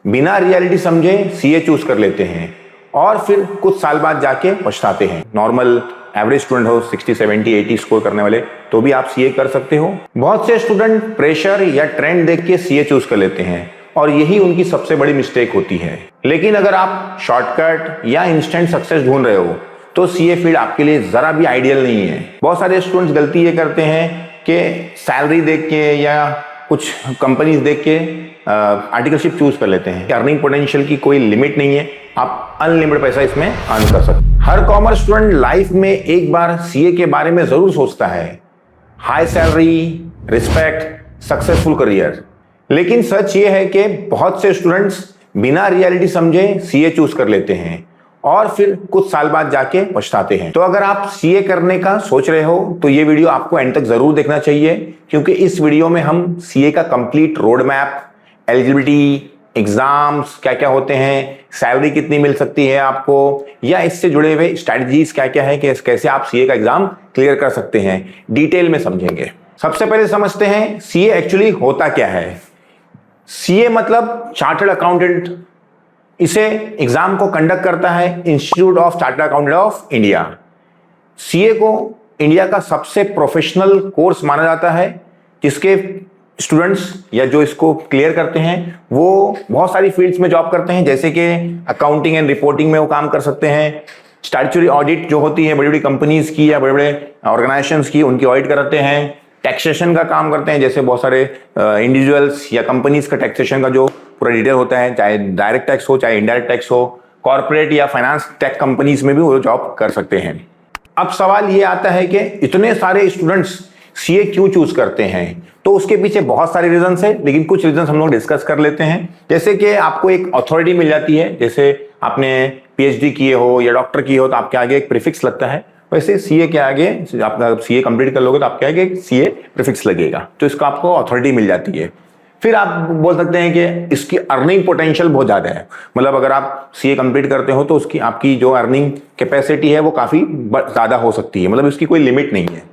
बिना रियलिटी समझे CA choose कर लेते हैं और फिर कुछ साल बाद जाके पछताते हैं। नॉर्मल एवरेज स्टूडेंट हो 60, 70, 80 स्कोर करने वाले तो भी आप सीए कर सकते हो। बहुत से स्टूडेंट प्रेशर या ट्रेंड देख के सीए चूज कर लेते हैं और यही उनकी सबसे बड़ी मिस्टेक होती है। लेकिन अगर आप शॉर्टकट या इंस्टेंट सक्सेस ढूंढ रहे हो तो सीए फील्ड आपके लिए जरा भी आइडियल नहीं है। बहुत सारे स्टूडेंट्स गलती ये करते हैं कि सैलरी देख के या कुछ कंपनीज देख के आर्टिकलशिप चूज कर लेते हैं। अर्निंग पोटेंशियल की कोई लिमिट नहीं है, आप अनलिमिटेड पैसा इसमें अर्न कर सकते हैं। हर कॉमर्स स्टूडेंट लाइफ में एक बार सीए के बारे में जरूर सोचता है, high salary, respect, successful career. लेकिन सच ये है कि बहुत से स्टूडेंट्स बिना रियलिटी समझे सीए चूज कर लेते हैं और फिर कुछ साल बाद जाके पछताते हैं। तो अगर आप सीए करने का सोच रहे हो तो ये वीडियो आपको एंड तक जरूर देखना चाहिए, क्योंकि इस वीडियो में हम सीए का complete road map, eligibility, exams क्या क्या होते हैं, सैलरी कितनी मिल सकती है आपको, या इससे जुड़े हुए स्ट्रैटेजीज क्या क्या है कि कैसे आप सीए का एग्जाम क्लियर कर सकते हैं, डिटेल में समझेंगे। सबसे पहले समझते हैं सीए एक्चुअली होता क्या है। सीए मतलब चार्टर्ड अकाउंटेंट। इसे एग्जाम को कंडक्ट करता है institute of chartered accountant of India. CA को इंडिया का सबसे प्रोफेशनल कोर्स माना जाता है, जिसके स्टूडेंट्स या जो इसको क्लियर करते हैं वो बहुत सारी फील्ड्स में जॉब करते हैं, जैसे कि अकाउंटिंग एंड रिपोर्टिंग में वो काम कर सकते हैं। स्टैट्यूटरी ऑडिट जो होती है बड़ी बड़ी कंपनीज की या बड़े बड़े ऑर्गेनाइजेशंस की, उनकी ऑडिट करते हैं। टैक्सेशन का काम करते हैं, जैसे बहुत सारे इंडिविजुअल्स या कंपनीज का टैक्सेशन का जो पूरा डिटेल होता है, चाहे डायरेक्ट टैक्स हो चाहे इनडायरेक्ट टैक्स हो। कॉर्पोरेट या फाइनेंस टेक कंपनीज में भी वो जॉब कर सकते हैं। अब सवाल ये आता है कि इतने सारे स्टूडेंट्स सीए क्यों चूज करते हैं, तो उसके पीछे बहुत सारे रीजंस है, लेकिन कुछ रीजंस हम लोग डिस्कस कर लेते हैं। जैसे कि आपको एक अथॉरिटी मिल जाती है, जैसे आपने पीएचडी किए हो या डॉक्टर किए हो तो आपके आगे एक प्रीफिक्स लगता है, वैसे सीए के आगे आप सीए कंप्लीट कर लोगे तो आपके आगे एक सीए प्रीफिक्स लगेगा, तो इसका आपको अथॉरिटी मिल जाती है। फिर आप बोल सकते हैं कि इसकी अर्निंग पोटेंशियल बहुत ज्यादा है, मतलब अगर आप सीए कंप्लीट करते हो तो उसकी आपकी जो अर्निंग कैपेसिटी है वो काफी ज्यादा हो सकती है, मतलब इसकी कोई लिमिट नहीं है।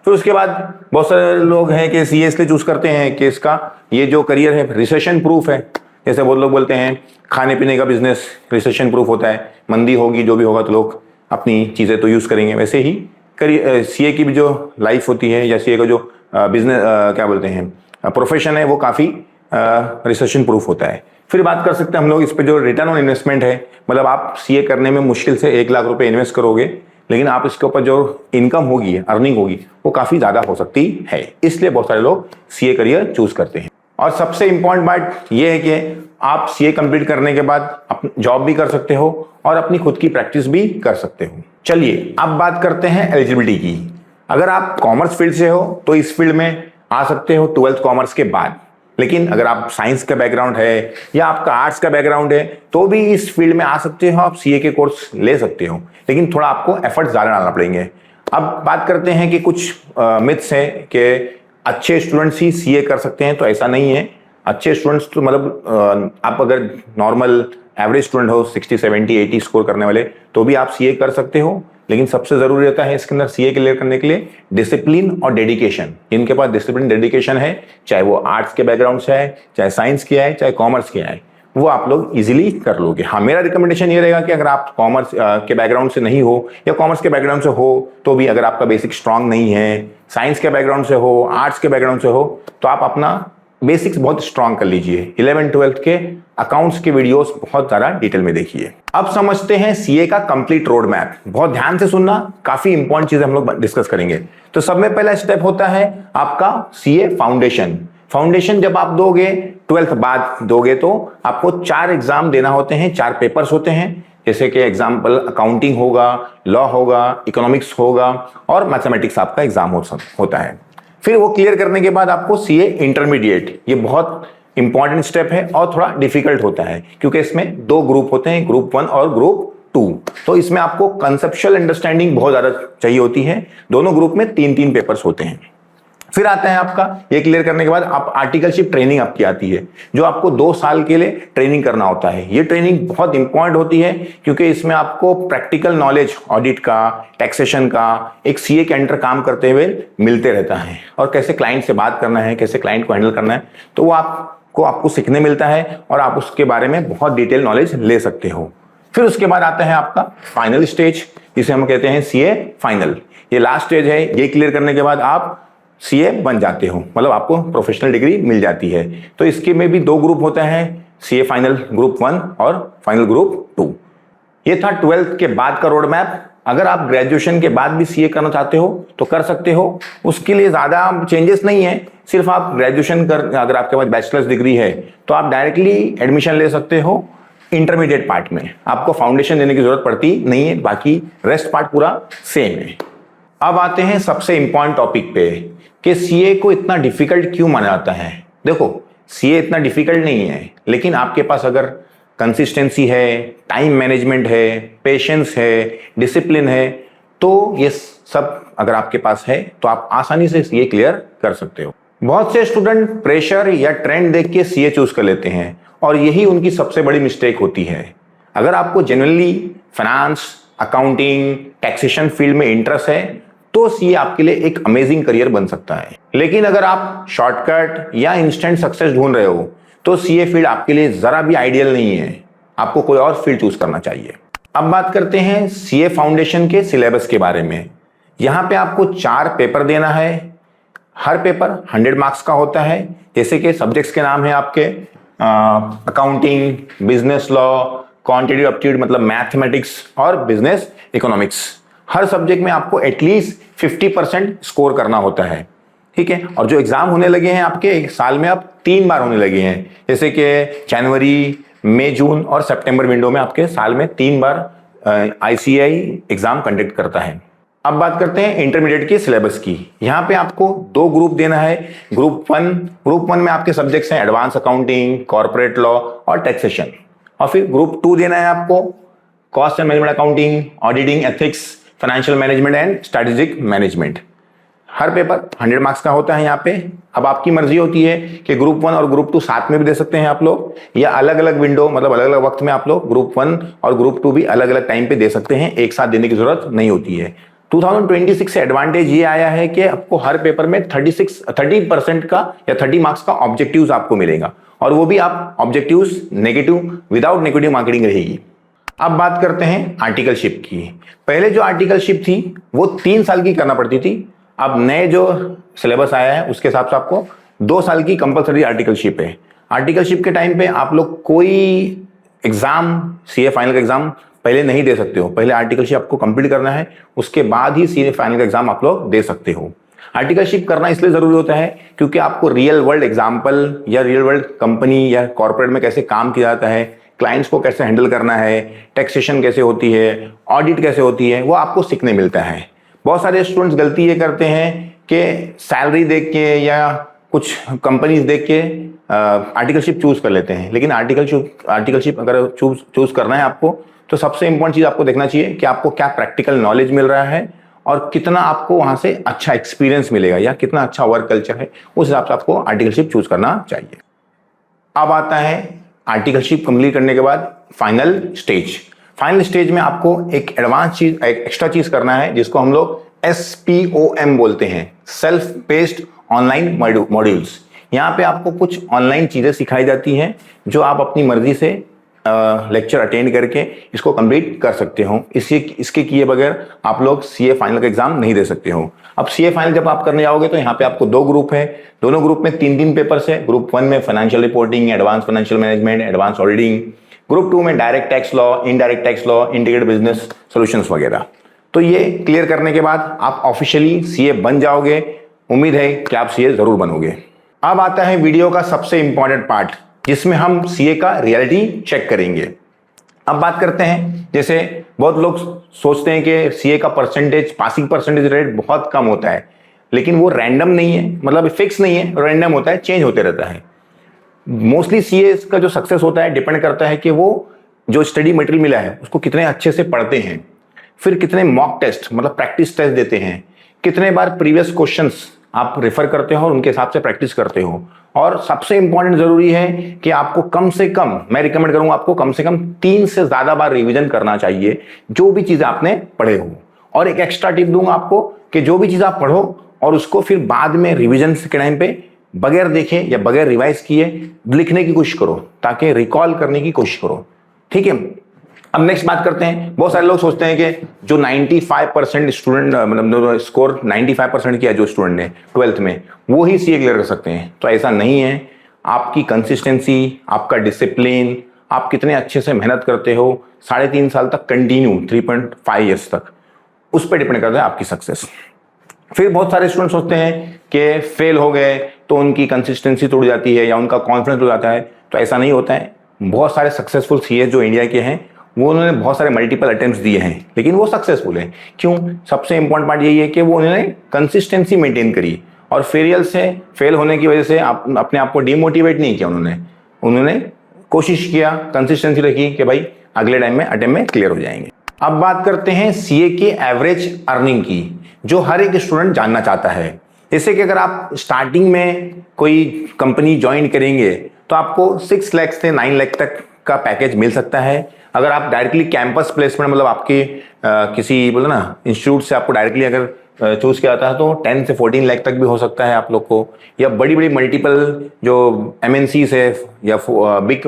फिर उसके बाद बहुत सारे लोग हैं कि सीए इसलिए चूज करते हैं कि इसका ये जो करियर है रिसेशन प्रूफ है। जैसे बहुत लोग बोलते हैं खाने पीने का बिजनेस रिसेशन प्रूफ होता है, मंदी होगी जो भी होगा तो लोग अपनी चीजें तो यूज करेंगे। वैसे ही करियर सीए की भी जो लाइफ होती है या सीए का जो बिजनेस क्या बोलते हैं प्रोफेशन है वो काफी रिसेशन प्रूफ होता है। फिर बात कर सकते हैं हम लोग इस पे जो रिटर्न ऑन इन्वेस्टमेंट है, मतलब आप सीए करने में मुश्किल से 1 लाख रुपए इन्वेस्ट करोगे, लेकिन आप इसके ऊपर जो इनकम होगी, अर्निंग होगी, वो काफी ज्यादा हो सकती है। इसलिए बहुत सारे लोग सीए करियर चूज करते हैं। और सबसे इंपॉर्टेंट बात यह है कि आप सीए कंप्लीट करने के बाद जॉब भी कर सकते हो और अपनी खुद की प्रैक्टिस भी कर सकते हो। चलिए अब बात करते हैं एलिजिबिलिटी की। अगर आप कॉमर्स फील्ड से हो तो इस फील्ड में आ सकते हो 12th कॉमर्स के बाद, लेकिन अगर आप साइंस का बैकग्राउंड है या आपका आर्ट्स का बैकग्राउंड है तो भी इस फील्ड में आ सकते हो, आप सीए के कोर्स ले सकते हो, लेकिन थोड़ा आपको एफर्ट ज्यादा डालना पड़ेंगे। अब बात करते हैं कि कुछ मिथ्स हैं कि अच्छे स्टूडेंट्स ही सीए कर सकते हैं, तो ऐसा नहीं है। अच्छे स्टूडेंट्स तो मतलब आप अगर नॉर्मल एवरेज स्टूडेंट हो 60, 70, 80 स्कोर करने वाले तो भी आप सीए कर सकते हो, लेकिन सबसे जरूरी रहता है इसके अंदर सीए क्लियर करने के लिए डिसिप्लिन और डेडिकेशन। जिनके पास डिसिप्लिन डेडिकेशन है, चाहे वो आर्ट्स के बैकग्राउंड से है, चाहे साइंस किया है, चाहे कॉमर्स किया है, वो आप लोग इजीली कर लोगे। हाँ, मेरा रिकमेंडेशन ये रहेगा कि अगर आप कॉमर्स के बैकग्राउंड से नहीं हो या कॉमर्स के बैकग्राउंड से हो तो भी अगर आपका बेसिक स्ट्रांग नहीं है, साइंस के बैकग्राउंड से हो, आर्ट्स के बैकग्राउंड से हो, तो आप अपना बेसिक्स बहुत स्ट्रांग कर लीजिए। 11th 12th के अकाउंट्स के वीडियोस बहुत ज्यादा डिटेल में देखिए। अब समझते हैं सीए का कंप्लीट रोड मैप। बहुत ध्यान से सुनना, काफी इंपॉर्टेंट चीजें हम लोग डिस्कस करेंगे। तो सब में पहला स्टेप होता है आपका सीए फाउंडेशन। फाउंडेशन जब आप दोगे 12th बाद दोगे तो आपको 4 एग्जाम देना होते हैं, 4 पेपर्स होते हैं, जैसे कि एग्जाम्पल अकाउंटिंग होगा, लॉ होगा, इकोनॉमिक्स होगा और मैथमेटिक्स आपका एग्जाम होता है। फिर वो क्लियर करने के बाद आपको सीए इंटरमीडिएट, ये बहुत इंपॉर्टेंट स्टेप है और थोड़ा डिफिकल्ट होता है क्योंकि इसमें 2 ग्रुप होते हैं, ग्रुप 1 और ग्रुप 2। तो इसमें आपको कंसेप्चुअल अंडरस्टैंडिंग बहुत ज्यादा चाहिए होती है। दोनों ग्रुप में 3-3 पेपर्स होते हैं। फिर आता है आपका ये क्लियर करने के बाद आप आर्टिकलशिप ट्रेनिंग आपकी आती है, जो आपको 2 साल के लिए ट्रेनिंग करना होता है। ये ट्रेनिंग बहुत इंपॉर्टेंट होती है क्योंकि इसमें आपको प्रैक्टिकल नॉलेज ऑडिट का, टैक्सेशन का, एक सीए के अंडर काम करते हुए मिलते रहता है, और कैसे क्लाइंट से बात करना है, कैसे क्लाइंट को हैंडल करना है, तो वो आप को आपको सीखने मिलता है और आप उसके बारे में बहुत डिटेल नॉलेज ले सकते हो। फिर उसके बाद आता है आपका फाइनल स्टेज, जिसे हम कहते हैं सीए फाइनल। ये लास्ट स्टेज है, ये क्लियर करने के बाद आप सीए बन जाते हो, मतलब आपको प्रोफेशनल डिग्री मिल जाती है। तो इसके में भी 2 ग्रुप होते हैं, सीए फाइनल ग्रुप 1 और फाइनल ग्रुप 2। ये था 12th के बाद का रोड मैप। अगर आप ग्रेजुएशन के बाद भी सीए करना चाहते हो तो कर सकते हो, उसके लिए ज़्यादा चेंजेस नहीं है। सिर्फ आप ग्रेजुएशन अगर आपके पास बैचलर्स डिग्री है तो आप डायरेक्टली एडमिशन ले सकते हो इंटरमीडिएट पार्ट में, आपको फाउंडेशन देने की जरूरत पड़ती नहीं है, बाकी रेस्ट पार्ट पूरा सेम है। अब आते हैं सबसे इंपॉर्टेंट टॉपिक पे कि सीए को इतना डिफिकल्ट क्यों माना जाता है। देखो, सीए इतना डिफिकल्ट नहीं है, लेकिन आपके पास अगर कंसिस्टेंसी है, टाइम मैनेजमेंट है, पेशेंस है, डिसिप्लिन है, तो ये सब अगर आपके पास है तो आप आसानी से सीए क्लियर कर सकते हो। बहुत से स्टूडेंट प्रेशर या ट्रेंड देख के सीए चूज कर लेते हैं और यही उनकी सबसे बड़ी मिस्टेक होती है। अगर आपको genuinely finance, accounting, taxation field में इंटरेस्ट है तो सीए आपके लिए एक अमेजिंग करियर बन सकता है। लेकिन अगर आप शॉर्टकट या इंस्टेंट सक्सेस ढूंढ रहे हो तो सीए फील्ड आपके लिए जरा भी आइडियल नहीं है, आपको कोई और फील्ड चूज करना चाहिए। अब बात करते हैं सीए फाउंडेशन के सिलेबस के बारे में। यहां पे आपको 4 पेपर देना है, हर पेपर 100 मार्क्स का होता है। जैसे कि सब्जेक्ट्स के नाम है आपके accounting, business law, quantitative aptitude मतलब मैथमेटिक्स और बिजनेस इकोनॉमिक्स। हर सब्जेक्ट में आपको एटलीस्ट 50% स्कोर करना होता है, ठीक है। और जो एग्जाम होने लगे हैं आपके एक साल में अब 3 बार होने लगे हैं, जैसे कि जनवरी, मई, जून और सितंबर विंडो में आपके साल में 3 बार आईसीएआई एग्जाम कंडक्ट करता है। अब बात करते हैं इंटरमीडिएट के सिलेबस की। यहाँ पे आपको 2 ग्रुप देना है। ग्रुप 1 में आपके सब्जेक्ट्स हैं एडवांस अकाउंटिंग, कॉर्पोरेट लॉ और टैक्सेशन। और फिर ग्रुप 2 देना है आपको cost and management accounting, auditing, ethics, financial management and strategic management. Her paper 100 marks का होता है यहाँ पे। अब आपकी मर्जी होती है कि ग्रुप 1 और ग्रुप 2 साथ में भी दे सकते हैं आप लोग, या अलग अलग विंडो मतलब अलग अलग वक्त में आप लोग ग्रुप 1 और ग्रुप 2 भी अलग अलग टाइम पे दे सकते हैं, एक साथ देने की जरूरत नहीं होती है। 2026 से एडवांटेज ये आया है कि आपको हर पेपर में 30% का या 30 मार्क्स का ऑब्जेक्टिव्स आपको मिलेगा, और वो भी आप objectives negative without negative marketing रहेगी। अब बात करते हैं आर्टिकलशिप की। पहले जो आर्टिकलशिप थी वो 3 साल की करना पड़ती थी, अब नए जो सिलेबस आया है उसके हिसाब से आपको 2 साल की कंपलसरी आर्टिकलशिप है। आर्टिकलशिप के टाइम पे आप लोग कोई एग्जाम, सीए फाइनल का एग्जाम पहले नहीं दे सकते हो। पहले आर्टिकलशिप आपको कंप्लीट करना है, उसके बाद ही सीए फाइनल का एग्जाम आप लोग दे सकते हो। आर्टिकलशिप करना इसलिए जरूरी होता है क्योंकि आपको रियल वर्ल्ड एग्जाम्पल या रियल वर्ल्ड कंपनी या कॉर्पोरेट में कैसे काम किया जाता है, क्लाइंट्स को कैसे हैंडल करना है, टैक्सेशन कैसे होती है, ऑडिट कैसे होती है, वो आपको सीखने मिलता है। बहुत सारे स्टूडेंट्स गलती ये करते हैं कि सैलरी देख के या कुछ कंपनीज देख के आर्टिकलशिप चूज कर लेते हैं, लेकिन आर्टिकलशिप अगर चूज करना है आपको तो सबसे इंपॉर्टेंट चीज आपको देखना चाहिए कि आपको क्या प्रैक्टिकल नॉलेज मिल रहा है और कितना आपको वहां से अच्छा एक्सपीरियंस मिलेगा या कितना अच्छा वर्क कल्चर है, उस हिसाब से आपको आर्टिकलशिप चूज करना चाहिए। अब आता है आर्टिकलशिप कंप्लीट करने के बाद फाइनल स्टेज। फाइनल स्टेज में आपको एक एडवांस चीज, एक एक्स्ट्रा चीज करना है जिसको हम लोग SPOM बोलते हैं, सेल्फ पेस्ड ऑनलाइन मॉड्यूल्स। यहाँ पे आपको कुछ ऑनलाइन चीजें सिखाई जाती हैं जो आप अपनी मर्जी से लेक्चर अटेंड करके इसको कंप्लीट कर सकते हो। इसके किए बगैर आप लोग सीए फाइनल का एग्जाम नहीं दे सकते हो। अब सीए फाइनल जब आप करने जाओगे तो यहाँ पे आपको 2 ग्रुप है, दोनों ग्रुप में 3 पेपर्स है। ग्रुप 1 में financial reporting, advance financial management, advance auditing. Group 2 में direct tax law, indirect tax law, integrated business solutions वगैरह। तो ये क्लियर करने के बाद आप ऑफिशियली सीए बन जाओगे। उम्मीद है कि आप सीए जरूर बनोगे। अब आता है वीडियो का सबसे इंपॉर्टेंट पार्ट जिसमें हम सीए का रियलिटी चेक करेंगे। अब बात करते हैं, जैसे बहुत लोग सोचते हैं कि सीए का परसेंटेज, पासिंग परसेंटेज रेट बहुत कम होता है, लेकिन वो रैंडम नहीं है, मतलब फिक्स नहीं है, रैंडम होता है, चेंज होते रहता है। मोस्टली सीए का जो सक्सेस होता है डिपेंड करता है कि वो जो स्टडी मटेरियल मिला है उसको कितने अच्छे से पढ़ते हैं, फिर कितने मॉक टेस्ट मतलब प्रैक्टिस टेस्ट देते हैं, कितने बार प्रीवियस क्वेश्चंस आप रेफर करते हो और उनके हिसाब से प्रैक्टिस करते हो। और सबसे इंपॉर्टेंट जरूरी है कि आपको कम से कम, मैं रिकमेंड करूंगा आपको कम से कम 3 से ज्यादा बार रिवीजन करना चाहिए जो भी चीजें आपने पढ़े हो। और एक एक्स्ट्रा टिप दूंगा आपको कि जो भी चीज आप पढ़ो और उसको फिर बाद में रिवीजन के टाइम पे बगैर देखे या बगैर रिवाइज किए लिखने की कोशिश करो, ताकि रिकॉल करने की कोशिश करो। ठीक है, अब नेक्स्ट बात करते हैं। बहुत सारे लोग सोचते हैं कि जो 95% स्टूडेंट, मतलब स्कोर 95% किया जो स्टूडेंट ने 12th में, वो ही सीए क्लियर कर सकते हैं। तो ऐसा नहीं है। आपकी कंसिस्टेंसी, आपका डिसिप्लिन, आप कितने अच्छे से मेहनत करते हो 3.5 साल तक कंटिन्यू, 3.5 ईयर्स तक, उस पर डिपेंड करता है आपकी सक्सेस। फिर बहुत सारे स्टूडेंट सोचते हैं कि फेल हो गए तो उनकी कंसिस्टेंसी टूट जाती है या उनका कॉन्फिडेंस टूट जाता है। तो ऐसा नहीं होता है। बहुत सारे सक्सेसफुल सीए जो इंडिया के हैं, वो उन्होंने बहुत सारे मल्टीपल अटेम्प्ट्स दिए हैं, लेकिन वो सक्सेसफुल हैं। क्यों? सबसे इंपॉर्टेंट पार्ट यही है कि वो उन्होंने कंसिस्टेंसी मेंटेन करी, और फेल होने की वजह से अपने आप को डिमोटिवेट नहीं किया। उन्होंने कोशिश किया, कंसिस्टेंसी रखी कि भाई अगले टाइम में अटेम्प्ट में क्लियर हो जाएंगे। अब बात करते हैं सीए के एवरेज अर्निंग की, जो हर एक स्टूडेंट जानना चाहता है। जैसे कि अगर आप स्टार्टिंग में कोई कंपनी ज्वाइन करेंगे तो आपको 6 लाख से 9 लाख तक का पैकेज मिल सकता है। अगर आप डायरेक्टली कैंपस प्लेसमेंट, मतलब आपके किसी बोले ना इंस्टीट्यूट से आपको डायरेक्टली अगर चूज किया जाता है तो 10 से 14 लाख तक भी हो सकता है आप लोग को। या बड़ी बड़ी मल्टीपल जो MNCs है या बिग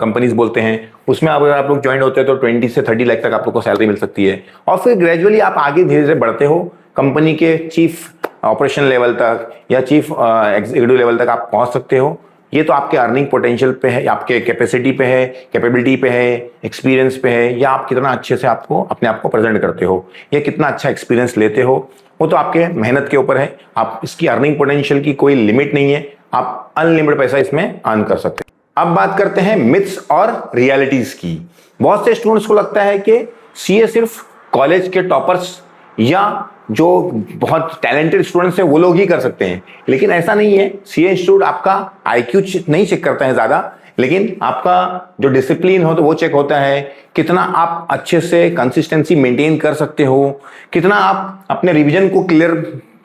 कंपनीज बोलते हैं, उसमें अगर आप लोग ज्वाइन होते हैं तो 20 से 30 लाख तक आप लोग को सैलरी मिल सकती है। और फिर ग्रेजुअली आप आगे धीरे धीरे बढ़ते हो, कंपनी के चीफ ऑपरेशन लेवल तक या चीफ एग्जीक्यूटिव लेवल तक आप पहुंच सकते हो। ये तो आपके अर्निंग पोटेंशियल पे है, आपके कैपेसिटी पे है, कैपेबिलिटी पे है, एक्सपीरियंस पे है, या आप कितना अच्छे से अपने आप को प्रेजेंट करते हो, या कितना अच्छा एक्सपीरियंस लेते हो, वो तो आपके मेहनत के ऊपर है। आप इसकी अर्निंग पोटेंशियल की कोई लिमिट नहीं है, आप अनलिमिटेड पैसा इसमें अर्न कर सकते हैं। अब बात करते हैं मिथ्स और रियलिटीज की। बहुत से स्टूडेंट्स को लगता है कि सीए सिर्फ कॉलेज के टॉपर्स या जो बहुत टैलेंटेड स्टूडेंट्स हैं वो लोग ही कर सकते हैं, लेकिन ऐसा नहीं है। सीए इंस्टीट्यूट आपका आईक्यू नहीं चेक करता है ज्यादा, लेकिन आपका जो डिसिप्लिन हो तो वो चेक होता है। कितना आप अच्छे से कंसिस्टेंसी मेंटेन कर सकते हो, कितना आप अपने रिवीजन को क्लियर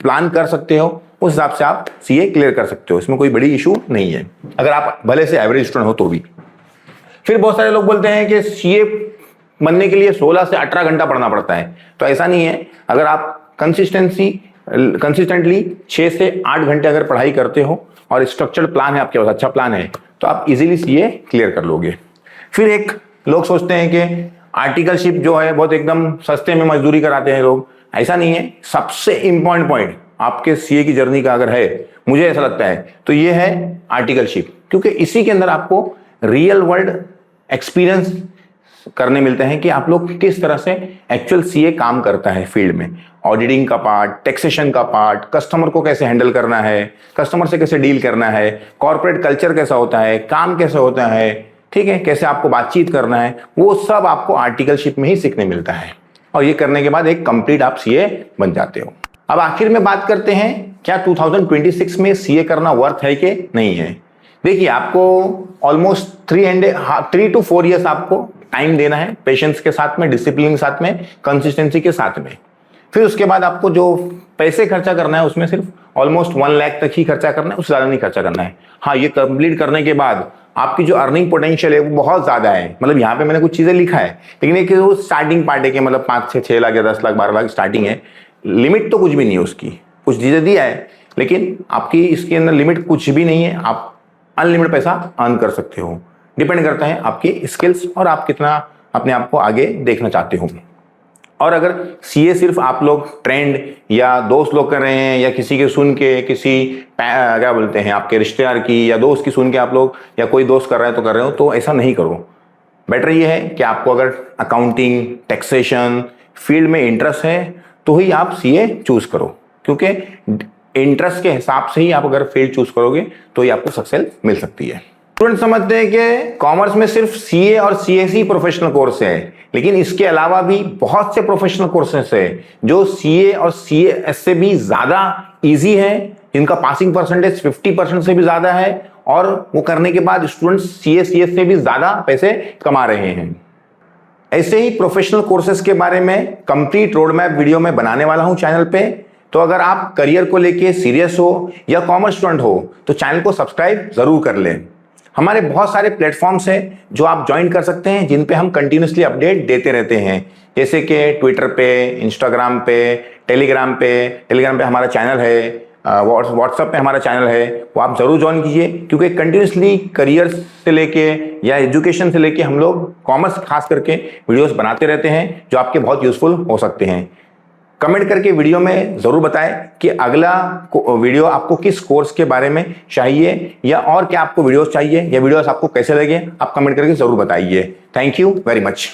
प्लान कर सकते हो, उस हिसाब से आप सीए क्लियर कर सकते हो। इसमें कोई बड़ी इशू नहीं है, अगर आप भले से एवरेज स्टूडेंट हो तो भी। फिर बहुत सारे लोग बोलते हैं कि सीए बनने के लिए 16 से 18 घंटा पढ़ना पड़ता है। तो ऐसा नहीं है। अगर आप कंसिस्टेंटली 6 से 8 घंटे अगर पढ़ाई करते हो और स्ट्रक्चर्ड प्लान है आपके पास, अच्छा प्लान है, तो आप इजीली सीए क्लियर कर लोगे। फिर एक लोग सोचते हैं कि आर्टिकलशिप जो है बहुत एकदम सस्ते में मजदूरी कराते हैं लोग। ऐसा नहीं है। सबसे इंपॉर्टेंट पॉइंट आपके सीए की जर्नी का अगर है, मुझे ऐसा लगता है, तो ये है आर्टिकलशिप, क्योंकि इसी के अंदर आपको रियल वर्ल्ड एक्सपीरियंस करने मिलते हैं कि आप लोग किस तरह से एक्चुअल सीए काम करता है फील्ड में। ऑडिटिंग का पार्ट, टैक्सेशन का पार्ट, कस्टमर को कैसे हैंडल करना है, कस्टमर से कैसे डील करना है, कॉर्पोरेट कल्चर कैसा होता है, काम कैसे होता है, ठीक है, कैसे आपको बातचीत करना है, वो सब आपको आर्टिकलशिप में ही सीखने मिलता है। और ये करने के बाद एक कंप्लीट आप सीए बन जाते हो। अब आखिर में बात करते हैं, क्या 2026 में सीए करना वर्थ है कि नहीं है। देखिए, आपको ऑलमोस्ट 3 to 4 ईयर्स आपको टाइम देना है, पेशेंस के साथ में, डिसिप्लिन के साथ में, कंसिस्टेंसी के साथ में। फिर उसके बाद आपको जो पैसे खर्चा करना है उसमें सिर्फ ऑलमोस्ट 1 लाख तक ही खर्चा करना है, उससे ज्यादा नहीं खर्चा करना है। हाँ, ये कंप्लीट करने के बाद आपकी जो अर्निंग पोटेंशियल है वो बहुत ज्यादा है। मतलब यहाँ पे मैंने कुछ चीजें लिखा है, लेकिन एक वो स्टार्टिंग पार्ट है कि मतलब 5 से 6 लाख या 10 लाख 12 लाख स्टार्टिंग है। लिमिट तो कुछ भी नहीं है उसकी, कुछ चीजें दिया है, लेकिन आपकी इसके अंदर लिमिट कुछ भी नहीं है। आप अनलिमिटेड पैसा अर्न कर सकते हो। डिपेंड करता है आपकी स्किल्स और आप कितना अपने आप को आगे देखना चाहते हो। और अगर सीए सिर्फ आप लोग ट्रेंड या दोस्त लोग कर रहे हैं, या किसी के सुन के, किसी क्या बोलते हैं आपके रिश्तेदार की या दोस्त की सुन के आप लोग, या कोई दोस्त कर रहा है तो कर रहे हो, तो ऐसा नहीं करो। बेटर ये है कि आपको अगर अकाउंटिंग, टैक्सेशन फील्ड में इंटरेस्ट है तो ही आप सीए चूज करो, क्योंकि इंटरेस्ट के हिसाब से ही आप अगर फील्ड चूज करोगे तो ही आपको सक्सेस मिल सकती है। स्टूडेंट समझते हैं कि कॉमर्स में सिर्फ सीए और सीएसई प्रोफेशनल कोर्स है, लेकिन इसके अलावा भी बहुत से प्रोफेशनल कोर्सेस है जो सीए और सीएस से भी ज्यादा इजी है, जिनका पासिंग परसेंटेज 50% से भी ज्यादा है, और वो करने के बाद स्टूडेंट्स सीए सीएस से भी ज्यादा पैसे कमा रहे हैं। ऐसे ही प्रोफेशनल कोर्सेज के बारे में कंप्लीट रोड मैप वीडियो में बनाने वाला हूं चैनल पे। तो अगर आप करियर को लेके सीरियस हो या कॉमर्स स्टूडेंट हो तो चैनल को सब्सक्राइब जरूर कर लें। हमारे बहुत सारे प्लेटफॉर्म्स हैं जो आप ज्वाइन कर सकते हैं, जिन पे हम कंटिन्यूसली अपडेट देते रहते हैं, जैसे कि ट्विटर पे, इंस्टाग्राम पे, टेलीग्राम पे हमारा चैनल है, व्हाट्सएप पे हमारा चैनल है, वो आप जरूर ज्वाइन कीजिए, क्योंकि कंटिन्यूसली करियर से लेके या एजुकेशन से लेके हम लोग कॉमर्स खास करके वीडियोस बनाते रहते हैं जो आपके बहुत यूजफुल हो सकते हैं। कमेंट करके वीडियो में जरूर बताएं कि अगला वीडियो आपको किस कोर्स के बारे में चाहिए, या और क्या आपको वीडियोस चाहिए, या वीडियोस आपको कैसे लगे, आप कमेंट करके जरूर बताइए। Thank you very much.